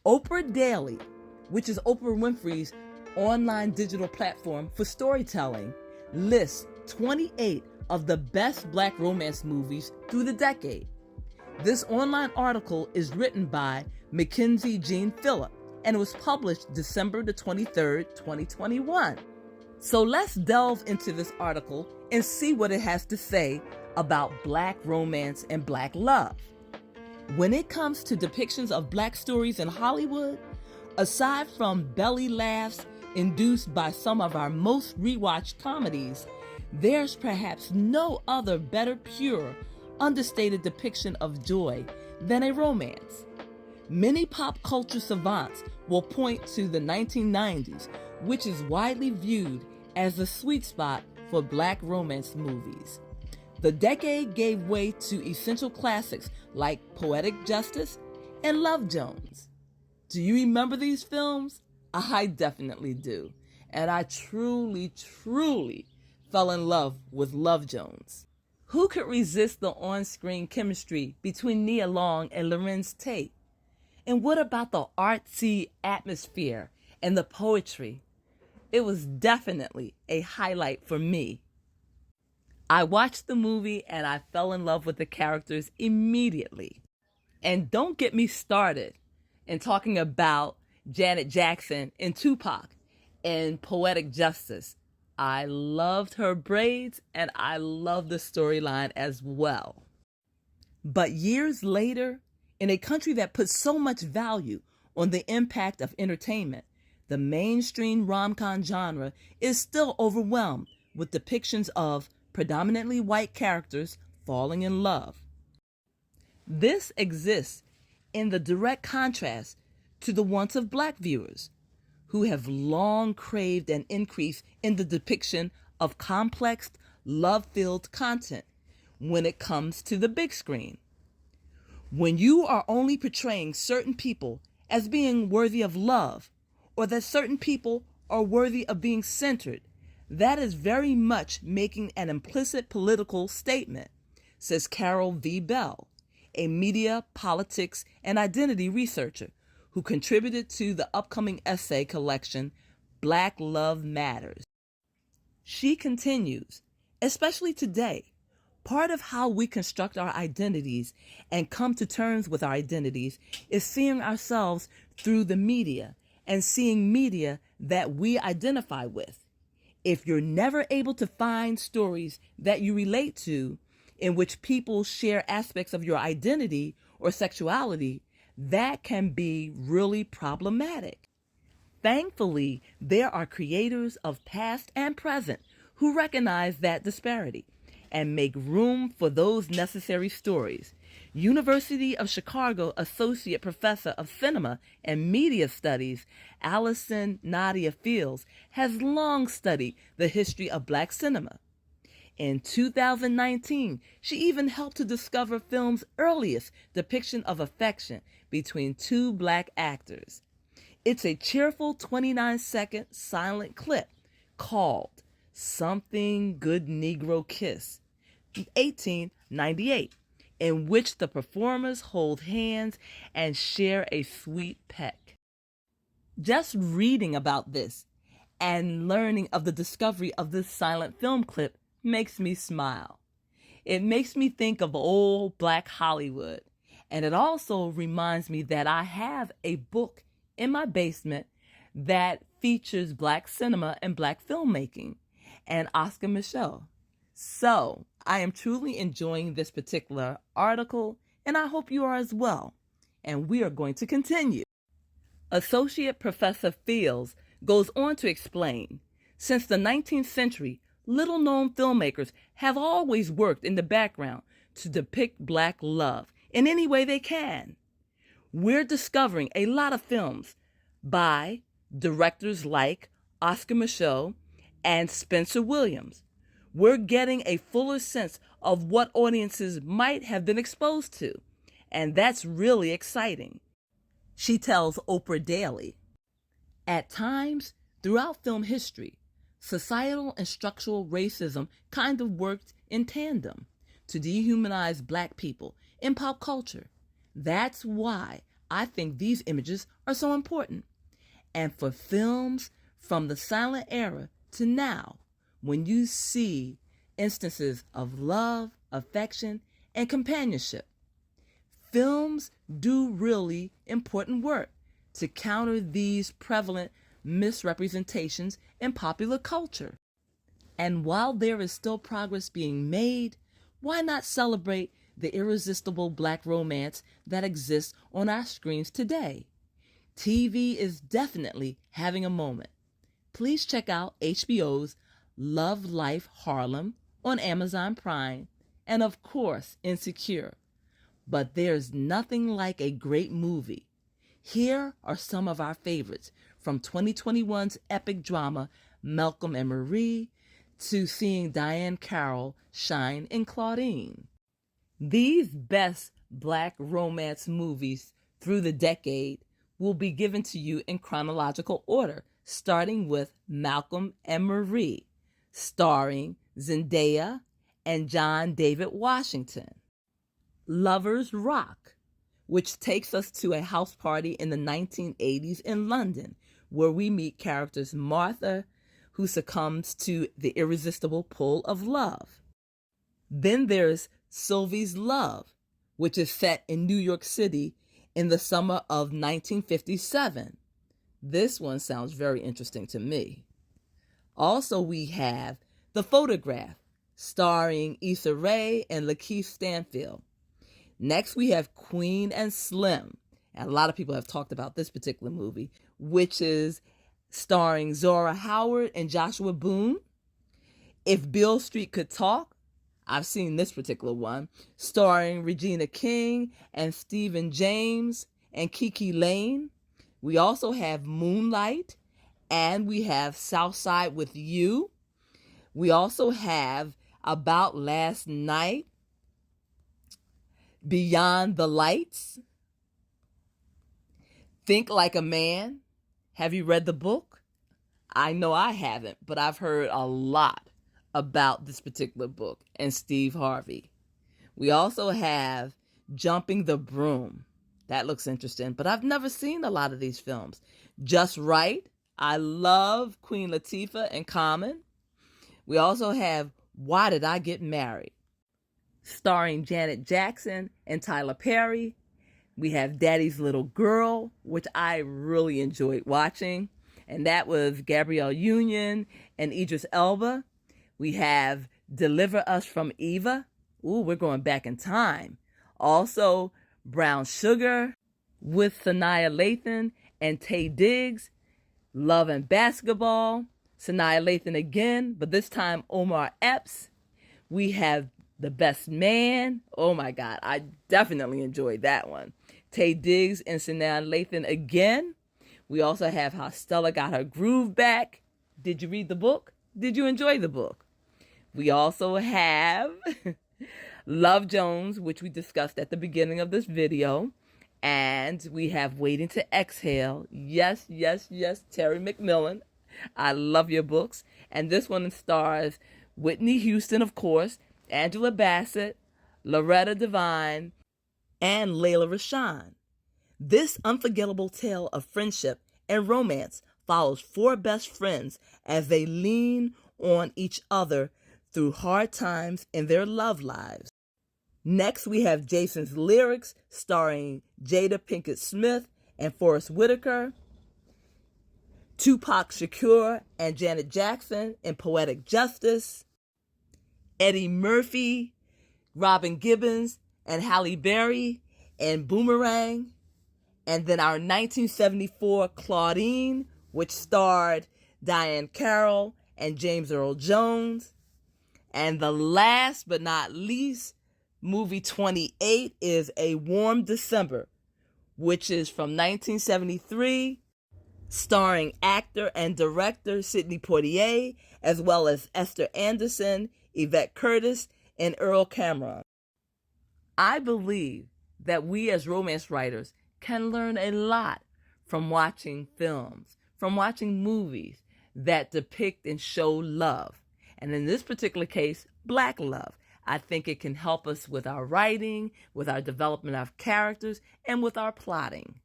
Oprah Daily, which is Oprah Winfrey's online digital platform for storytelling, lists 28 of the best black romance movies through the decade. This online article is written by Mackenzie Jean Phillip and it was published December the 23rd, 2021. So let's delve into this article and see what it has to say about black romance and black love. When it comes to depictions of black stories in Hollywood, aside from belly laughs induced by some of our most rewatched comedies, there's perhaps no other better pure, understated depiction of joy than a romance. Many pop culture savants will point to the 1990s, which is widely viewed as the sweet spot for black romance movies. The decade gave way to essential classics like Poetic Justice and Love Jones. Do you remember these films? I definitely do. And I truly fell in love with Love Jones. Who could resist the on-screen chemistry between Nia Long and Lorenz Tate? And what about the artsy atmosphere and the poetry? It was definitely a highlight for me. I watched the movie and I fell in love with the characters immediately. And don't get me started in talking about Janet Jackson and Tupac in Poetic Justice. I loved her braids and I loved the storyline as well. But years later, in a country that puts so much value on the impact of entertainment, the mainstream rom-com genre is still overwhelmed with depictions of predominantly white characters falling in love. This exists in the direct contrast to the wants of black viewers, who have long craved an increase in the depiction of complex, love-filled content when it comes to the big screen. When you are only portraying certain people as being worthy of love, or that certain people are worthy of being centered, that is very much making an implicit political statement, says Carol V. Bell, a media, politics, and identity researcher who contributed to the upcoming essay collection, Black Love Matters. She continues, especially today, part of how we construct our identities and come to terms with our identities is seeing ourselves through the media and seeing media that we identify with. If you're never able to find stories that you relate to in which people share aspects of your identity or sexuality, that can be really problematic. Thankfully, there are creators of past and present who recognize that disparity and make room for those necessary stories. University of Chicago Associate Professor of Cinema and Media Studies, Allison Nadia Fields, has long studied the history of black cinema. In 2019, she even helped to discover film's earliest depiction of affection between two black actors. It's a cheerful 29-second silent clip called Something Good Negro Kiss, 1898, in which the performers hold hands and share a sweet peck. Just reading about this and learning of the discovery of this silent film clip makes me smile. It makes me think of old black Hollywood, and it also reminds me that I have a book in my basement that features black cinema and black filmmaking and Oscar Micheaux. So I am truly enjoying this particular article, and I hope you are as well. And we are going to continue. Associate Professor Fields goes on to explain, since the 19th century, little-known filmmakers have always worked in the background to depict black love in any way they can. We're discovering a lot of films by directors like Oscar Micheaux and Spencer Williams. We're getting a fuller sense of what audiences might have been exposed to, and that's really exciting. She tells Oprah Daily, at times throughout film history, societal and structural racism kind of worked in tandem to dehumanize black people in pop culture. That's why I think these images are so important. And for films from the silent era to now, when you see instances of love, affection, and companionship, films do really important work to counter these prevalent misrepresentations in popular culture. And while there is still progress being made, why not celebrate the irresistible Black romance that exists on our screens today? TV is definitely having a moment. Please check out HBO's Love Life Harlem on Amazon Prime, and of course, Insecure. But there's nothing like a great movie. Here are some of our favorites, from 2021's epic drama Malcolm and Marie to seeing Diane Carroll shine in Claudine. These best Black romance movies through the decade will be given to you in chronological order, starting with Malcolm and Marie, starring Zendaya and John David Washington. Lovers Rock, which takes us to a house party in the 1980s in London, where we meet characters Martha, who succumbs to the irresistible pull of love. Then there's Sylvie's Love, which is set in New York City in the summer of 1957. This one sounds very interesting to me. Also, we have The Photograph, starring Issa Rae and Lakeith Stanfield. Next, we have Queen and Slim, and a lot of people have talked about this particular movie, which is starring Zora Howard and Joshua Boone. If Beale Street Could Talk, I've seen this particular one, starring Regina King and Stephen James and Kiki Lane. We also have Moonlight, and we have Southside with You. We also have About Last Night, Beyond the Lights, Think Like a Man. Have you read the book? I know I haven't, but I've heard a lot about this particular book and Steve Harvey. We also have Jumping the Broom. That looks interesting, but I've never seen a lot of these films. Just Right. I love Queen Latifah and Common. We also have Why Did I Get Married, starring Janet Jackson and Tyler Perry. We have Daddy's Little Girl, which I really enjoyed watching, and that was Gabrielle Union and Idris Elba. We have Deliver Us from Eva. Ooh, we're going back in time. Also, Brown Sugar with Sanaa Lathan and Taye Diggs. Love and Basketball, Sanaa Lathan again, but this time Omar Epps. We have The Best Man. Oh my God, I definitely enjoyed that one. Taye Diggs and Sanaa Lathan again. We also have How Stella Got Her Groove Back. Did you read the book? Did you enjoy the book? We also have Love Jones, which we discussed at the beginning of this video. And we have Waiting to Exhale. Yes, yes, yes, Terry McMillan. I love your books. And this one stars Whitney Houston, of course, Angela Bassett, Loretta Devine, and Layla Rashawn. This unforgettable tale of friendship and romance follows four best friends as they lean on each other through hard times in their love lives. Next, we have Jason's Lyrics, starring Jada Pinkett Smith and Forrest Whitaker. Tupac Shakur and Janet Jackson in Poetic Justice. Eddie Murphy, Robin Gibbons, and Halle Berry in Boomerang. And then our 1974 Claudine, which starred Diane Carroll and James Earl Jones. And the last but not least, movie 28 is A Warm December, which is from 1973, starring actor and director Sidney Poitier, as well as Esther Anderson, Yvette Curtis, and Earl Cameron. I believe that we as romance writers can learn a lot from watching films, from watching movies that depict and show love. And in this particular case, Black love. I think it can help us with our writing, with our development of characters, and with our plotting.